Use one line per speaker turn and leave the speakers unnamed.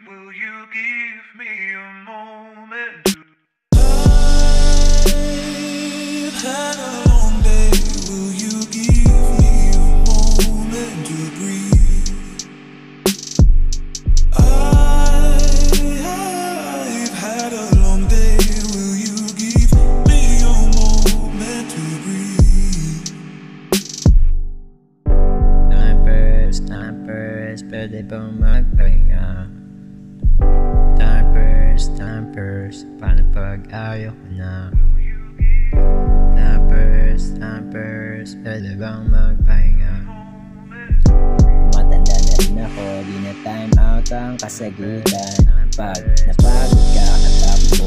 will you give me a moment to...
I've had a long day, will you give me a moment to breathe? I've had a long day, will you give me a moment to breathe?
Timers, pwede bang magpahinga? Timers, paano pag ayaw ko na? Timers, pwede bang magpahinga? Matanda na rin ako, di na time out ang kasagutan. Pag napagod ka katapos